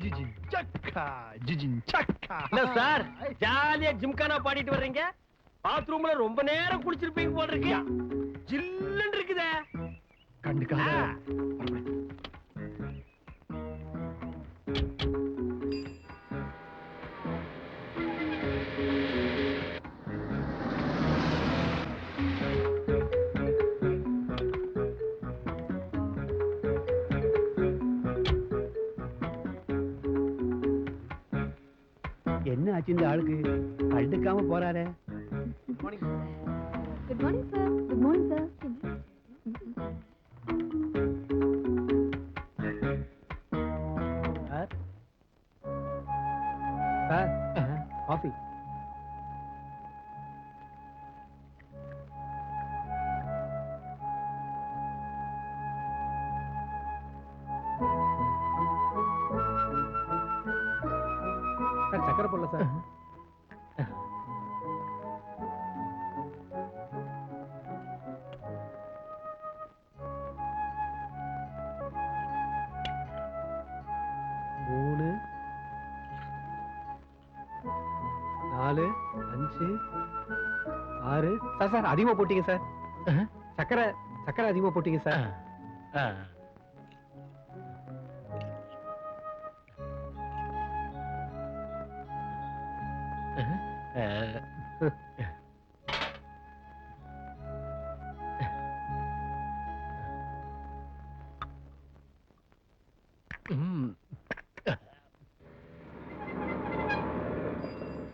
ஜிஜின் சக்கா ஜிஜின் சக்கா. இல்ல சார், ஜாலியா ஜிம்கானா பாடிட்டு வர்றீங்க. பாத்ரூம்ல ரொம்ப நேரம் குளிச்சிருப்பீங்க போல இருக்கியா? ஜில்லுன்னு இருக்குதே. கண்டுக்காத. என்ன ஆச்சு இந்த ஆளுக்கு? கண்டுக்காம போறாரே. Good morning sir. Good morning sir. Sir coffee. Sir சக்கரை போடல சார். மூணு 4 5 6. சார் சார் அதிகமா போட்டீங்க சார். சக்கரை சக்கரை அதிகமா போட்டீங்க சார்.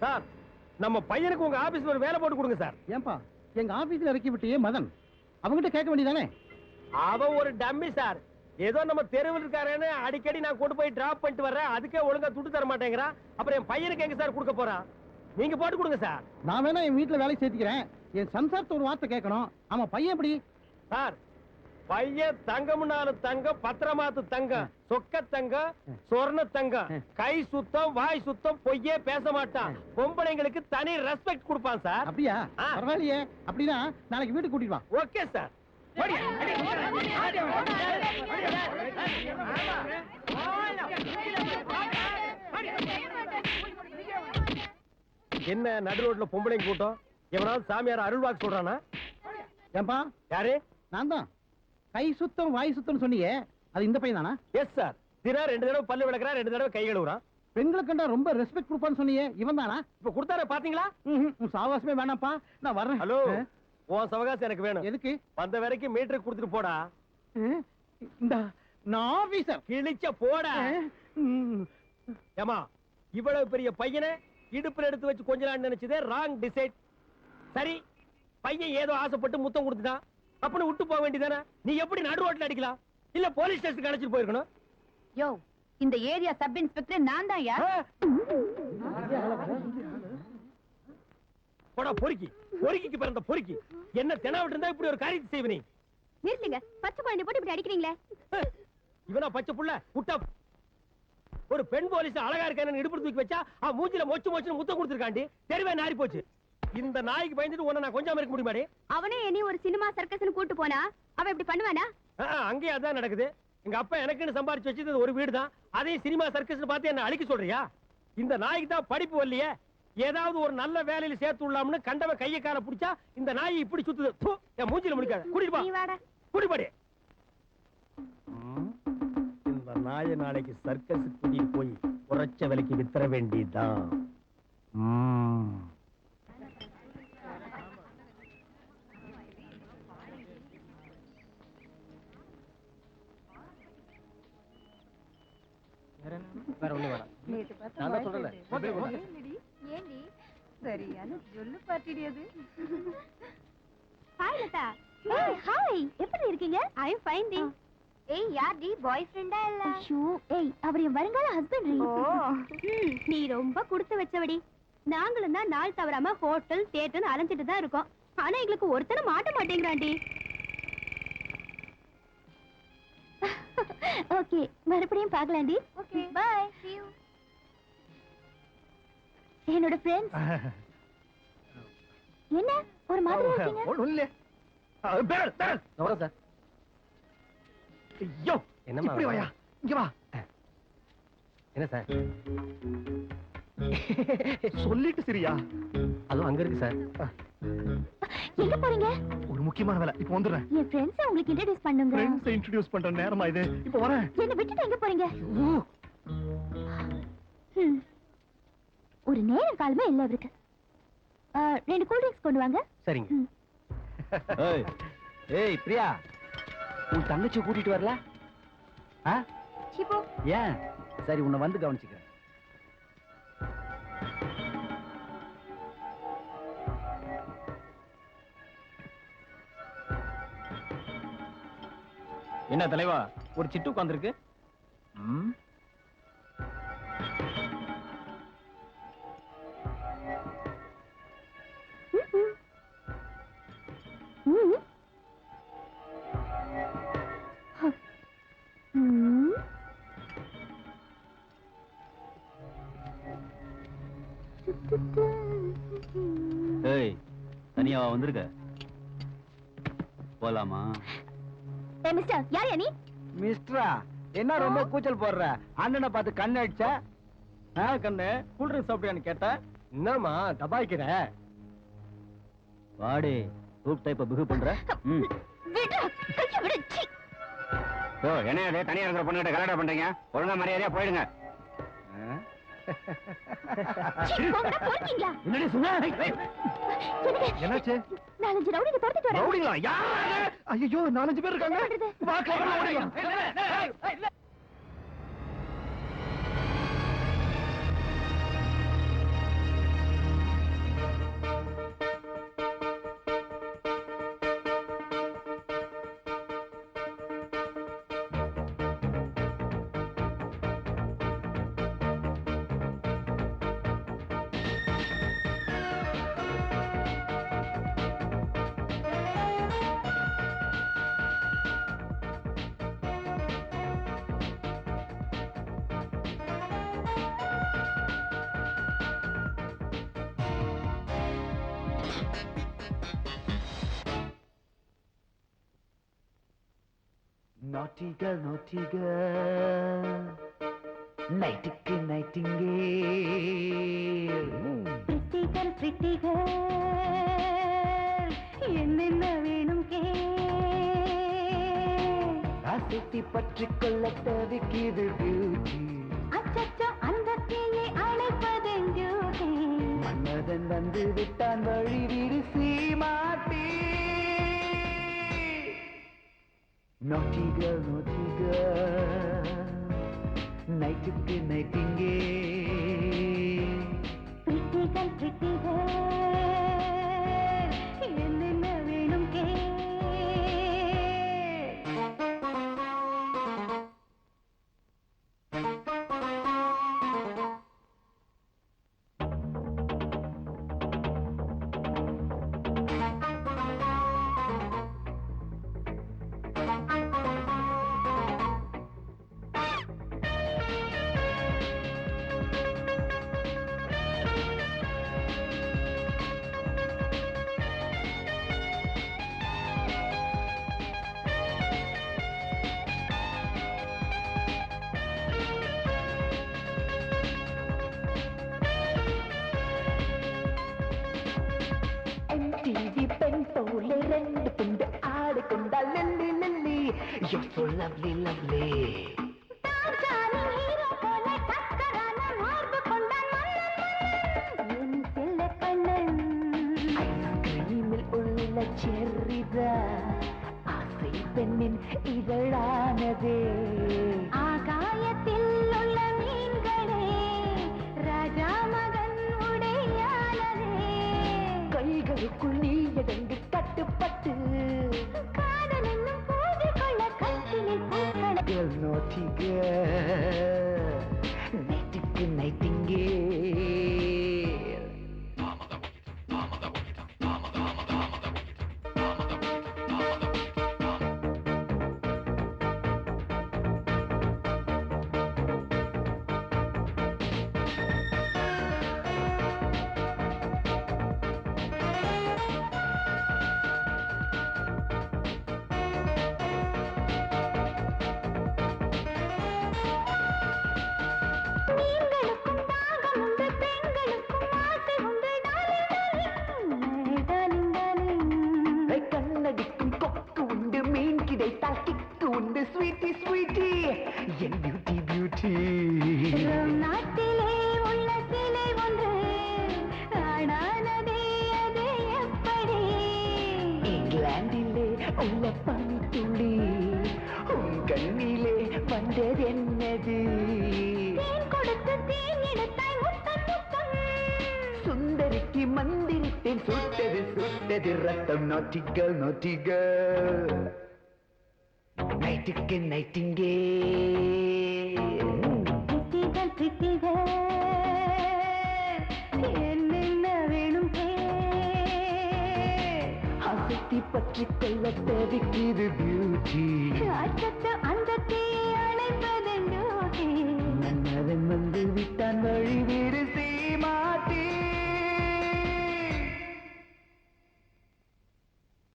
சார், நம்ம பையனுக்கு உங்க ஆபீஸ்ல ஒரு வேலை போட்டு கொடுங்க சார். ஏன்பா எங்க ஆபீஸ்ல இறக்கி விட்டியே மதன், அவங்கிட்ட கேட்க வேண்டியதானே? அவன் ஒரு டம்மி சார். ஏதோ நம்ம தெருவில் இருக்காரேன்னு அடிக்கடி நான் கொண்டு போய் டிராப் பண்ணிட்டு வர்றேன். அதுக்கே ஒழுங்கா துட்டு தர மாட்டேங்கிறான். அப்புறம் என் பையனுக்கு எங்க சார் கொடுக்க போறான்? நீங்க போட்டு கொடுங்க சார். நான் வேணா என் வீட்டுல வேலைக்கு சேர்த்துக்கிறேன். என் சம்சாரத்தை ஒரு வார்த்தை கேட்கணும். ஆமா பையன் எப்படி? சார், பையன் தங்கம்னாலு தங்கம், பத்திரமாத்து தங்கம், சொக்க தங்கம், சொர்ண தங்கம், கை சுத்தம், வாய் சுத்தம், பொய்யே பேச மாட்டான். பொம்பளைங்களுக்கு தனி ரெஸ்பெக்ட் கொடுப்பான் சார். அப்படியா? பரவாயில்லையே. அப்படின்னா நாளைக்கு வீட்டுக்கு கூட்டிட்டு வா. Okay sir. என்ன நடு ரோட்ல பொம்பளைங்க கூட்டம்? எவனாவது சாமியார் அருள்வாக்கு சொல்றானா? ஏன்பா? யாரு? நான் தான். கை சுத்தம் வாய் சுத்தம் சொன்னீங்க, அது இந்த பையன் தானா? Yes sir. தினா 2 தடவை பல்லு விளக்குறான், 2 தடவை கை கழுவுறான். பெண்களுக்கு கண்டா ரொம்ப ரெஸ்பெக்ட் கொடுப்பான்னு சொன்னீங்க, இவன் தானா? இப்ப கொடுத்தார பாத்தீங்களா? சாவாசமே வேணாப்பா, நான் வர்றேன். ஹலோ, உன் சவகாசம் எனக்கு வேணும். எதுக்கு? வந்த வரைக்கும் மீட்டருக்கு கொடுத்துட்டு போடா. இந்த நான் ஆபீசர் கிழிச்ச போடா. ஏமா, இவ்வளவு பெரிய பையனை இடுப்புல எடுத்து வச்சு கொஞ்ச நாள் நினைச்சதே ராங் டிசைட். சரி, பையன் ஏதோ ஆசைப்பட்டு முத்தம் கொடுத்துட்டான், அப்படின்னு விட்டு போக வேண்டியதானே? நீ எப்படி நடு ரோட்ல அடிக்கலாம்? இல்ல போலீஸ் ஸ்டேஷனுக்கு அழைச்சிட்டு போயிருக்கணும். யோ, இந்த ஏரியா சப் இன்ஸ்பெக்டர் நான் தான். யார்? போடா பொறுக்கி. பொறுக்கிக்கு பிறந்த பொறுக்கி. என்ன தெனாவிட்டு இருந்தா இப்படி ஒரு காரியத்தை செய்வனி? நிறுத்துங்க. பச்சை குழந்தை போட்டு இப்படி அடிக்கிறீங்களே. இவனா பச்சை புள்ள குட்டா? ஒரு பெண் போலீஸ் அழகா இருக்கான்னு இடுப்பு தூக்கி வச்சா மூஞ்சில மொச்சு மொச்சு முத்தம் கொடுத்துருக்காண்டி. தெருவே நாரி போச்சு. இந்த நாய்க்கு பயந்துட்டு உன்னை நான் கொஞ்சம் இருக்க முடியுமாடி? அவனே என்னை ஒரு சினிமா சர்க்கஸ்னு கூட்டு போனா அவன் இப்படி பண்ணுவானா? அங்கேயே அதான் நடக்குது. எங்க அப்பா எனக்குன்னு சம்பாரிச்சு வச்சது ஒரு வீடு தான். அதையும் சினிமா சர்க்கஸ் பார்த்து என்ன அழிக்க சொல்றியா? இந்த நாய்க்கு தான் படிப்பு வரலையே. ஏதாவது ஒரு நல்ல வேலையில சேர்த்து விடலாம்னு கண்டவ கைய கால புடிச்சா இந்த நாய் இப்படி சுத்துது. என் மூஞ்சில முடிக்காத. கூட்டிட்டு போடி. இந்த நாயை நாளைக்கு சர்க்கஸ் கூட்டிட்டு போய் உரைச்ச விலைக்கு வித்தர வேண்டியதுதான். வேற ஒண்ணு வேணாம். நான் தான் சொல்றேன். ஏண்டி சரியான ஜொல்லு பார்ட்டிடி அது. ஹாய் லதா. ஏய் ஹாய், எப்படி இருக்கீங்க? ஐ அம் ஃபைன் டி. ஏய் யார் டி, பாய் ஃப்ரெண்டா இல்ல? ஷூ, ஏய் அவர் என் வருங்கால ஹஸ்பண்ட் டி. நீ ரொம்ப கொடுத்து வச்சவடி. நாங்களும் தான் நாள் தவறாம ஹோட்டல் தியேட்டர்னு அலைஞ்சிட்டு தான் இருக்கோம். ஆனா எங்களுக்கு ஒருத்தனும் மாட்ட மாட்டேங்கிறான்டி. ஓகே, மறுபடியும் பார்க்கலாம்டி. Okay bye, see you. என்னோட ஃப்ரெண்ட்ஸ். என்ன ஒரு மாதிரி இருக்கீங்க? ஒண்ணும் இல்ல. பேர் வரேன் சார். ஐயோ, என்னம்மா? இப்படி வாயா. இங்க வா. என்ன சார்? சொல்லிட்டு சரியா? அதுவும் அங்க இருக்கு சார். எங்க போறீங்க? ஒரு முக்கியமான வேலை, இப்ப வந்துடுறேன். என் ஃப்ரெண்ட்ஸ் உங்களுக்கு இன்ட்ரோடியூஸ் பண்ணுங்க. ஃப்ரெண்ட்ஸ் இன்ட்ரோடியூஸ் பண்ற நேரமா இது? இப்ப வரேன். என்ன விட்டுட்டு எங்க போறீங்க? ஒரு நேரம் காலமே இல்ல இவருக்கு. 2 கூல் ட்ரிங்க்ஸ் கொண்டு வாங்க. சரிங்க. ஏய் பிரியா, உன் தங்கச்சி கூட்டிட்டு வரல? சிப்போ. ஏன்? சரி, உன்னை வந்து கவனிச்சுக்கிறேன். என்ன தலைவா, ஒரு சிட்டு உட்கார்ந்திருக்கு? ஏய், தனியாவா வந்திருக்க? போலாமா? ஏய் மிஸ்டர், யார் நீ? மிஸ்டரா, என்ன ரொம்ப கூச்சல் போடுற? அண்ணனை பார்த்து கண்ணு அடிச்ச? கண்ணு கூல் ட்ரிங்க்ஸ் சாப்பிட்டியான்னு கேட்ட. என்னம்மா தபாய்க்கிற? வாடி, சூப் டைப்ப பிகு பண்ற? விடு, கைய விடு. சீ. ஓ, என்ன தனியா இருக்கிற பொண்ணுகிட்ட கலாட்டா பண்றீங்க? ஒழுங்கா மரியாதையா போயிடுங்க. சீ, போங்கடா, போறீங்களா? என்னடி சொன்ன? என்னாச்சு? 4-5 ரவுடிங்க துரத்திட்டு வராங்க. ரவுடிங்களா? யாரு? ஐயோ, 4-5 பேர் இருக்காங்க. என்ன பண்றது? வா, கிளம்பலாம், ஓடிடலாம். Naughty girl, நைட்டுக்கு நைட்டிங்கேல். pretty girl, என்னென்ன வேணும் கே? ஆசைத்தி பற்றிக் கொள்ள தவிக்குது பியூட்டி. அச்சச்சோ, அந்த தீயை அணைப்பதெஞ்சோ? மன்மதன் வந்து விட்டான் வழி விரிசி மாட்டி. Naughty girl, நைட்டுக்கு நைட்டிங்கேல். pretty girl, என்னென்ன வேணும் கே? MTV பெண் போல 2 துண்டு ஆடு கொண்டால் லல்லி லல்லி. You're so lovely, lovely. தாஜானி ஹீரோ போல கக்கரான மார்பு கொண்டான் மன்னன். என் செல்ல கண்ணன். ஐஸ்கிரீமில் உள்ள செர்ரிதா ஆசை பெண்ணின் இதழானதே. ஆகாயத்தில் உள்ள மீன்களே ராஜா மகன் உடையானதே. கைகளுக்குள் நீ எதங்கு கட்டுப்பட்டு. காதல் என்னும் பூஜை கொள்ள கட்டிலில் பூக்களை. Girl, naughty girl, நைட்டுக்கு நைட்டிங்கேல். ஆண்களுக்கும் தாகம் உண்டு பெண்களுக்கும் ஆசை உண்டு டார்லிங் டார்லிங் கண்ணடிக்கும் கொக்கு உண்டு மீன் கிடைத்தால் கிக்கு உண்டு ஸ்வீட்டி ஸ்வீட்டி என் பியூட்டி பியூட்டி நாட்டிலே உள்ள சிலை ஒன்று ஆனானதே அது எப்படி இங்கிலாந்திலே உள்ள பனித்துளி உன் கண்ணிலே வந்தது என்னது தேன் கொடுத்து தேன் எடுத்தாய் முத்தம் முத்தம் சுந்தரிக்கு மந்திரித்தேன் சுட்டது சுட்டது ரத்தம் நாட்டிகள் நாட்டிகள் நைட்டுக்கு நைட்டிங்கே திட்டிகள் திட்டிகள் என்னென்ன வேணும் அசத்தி பற்றி கொள்ள தவிக்குது பியூட்டி அச்சத்து அந்த தே